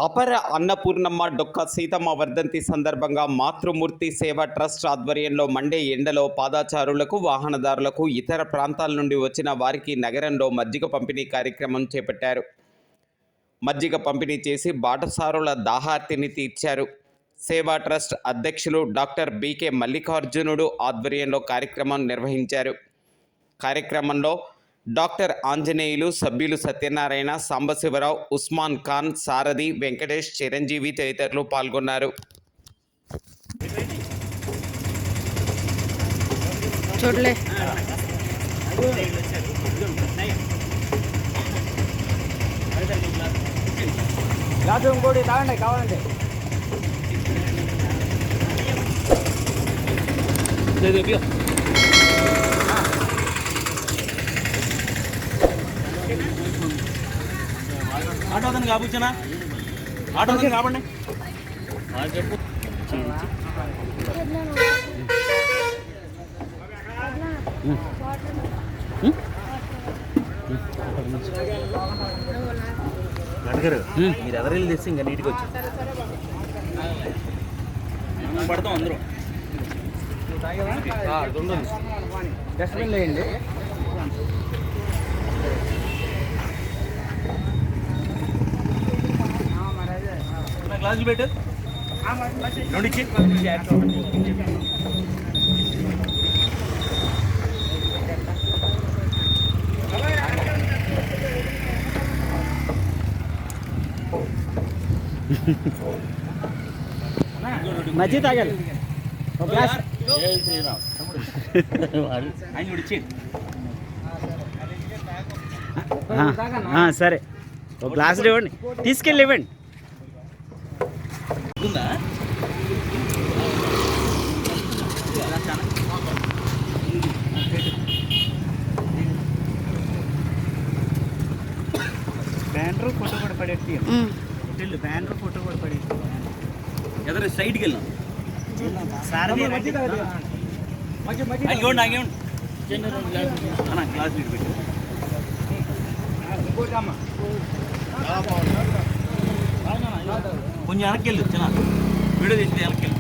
అపర అన్నపూర్ణమ్మ డొక్క సీతమ్మ వర్ధంతి సందర్భంగా మాతృమూర్తి సేవా ట్రస్ట్ ఆధ్వర్యంలో మండే ఎండలో పాదచారులకు, వాహనదారులకు, ఇతర ప్రాంతాల నుండి వచ్చిన వారికి నగరంలో మజ్జిగ పంపిణీ కార్యక్రమం చేపట్టారు. మజ్జిగ పంపిణీ చేసి బాటసారుల దాహార్తిని తీర్చారు. సేవా ట్రస్ట్ అధ్యక్షులు డాక్టర్ బికే మల్లికార్జునుడు ఆధ్వర్యంలో కార్యక్రమం నిర్వహించారు. కార్యక్రమంలో డాక్టర్ ఆంజనేయులు, సభ్యులు సత్యనారాయణ, సాంబశివరావు, ఉస్మాన్ ఖాన్, సారథి, వెంకటేష్, చిరంజీవి తదితరులు పాల్గొన్నారు. చూడలే ఇంకోటి తాగండి కావాలంటే ఆటో అతను కాబుచ్చానా ఆటో అతను కాబట్టి చెప్పు అడగరు మీరు ఎవరెళ్ళి తెస్తే ఇంకా నీట్గా వచ్చి పడతాం అందరూ డస్ట్బిన్ లేండి. గ్లాసులు పెట్టు రెండుకి మజ్జిగ తాగాలి ఒక గ్లాస్. ఆయన విడిచి సరే ఒక గ్లాసులు ఇవ్వండి, తీసుకెళ్ళి ఇవ్వండి. ఉందా బ్యానర్ ఫోటో కూడా పడేసి బ్యానర్ ఫోటో కూడా పడేసి ఎదరు సైడ్కి వెళ్ళాం సార్ ఆగేవండి అన్న క్లాస్ లీడ్ పెట్టి కొంచెం వెనక్కి వెళ్ళు చిన్న వీడియో తీసి వెనక్కి వెళ్ళు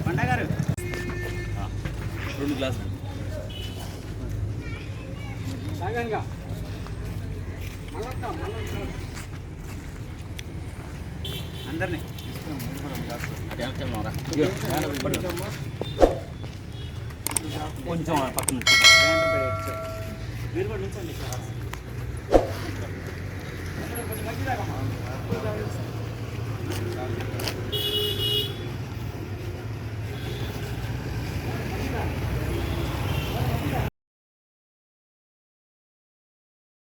పండగారు 2 గ్లాసులు అందరినీ కొంచెం పక్కన మీరు కూడా నుంచండి.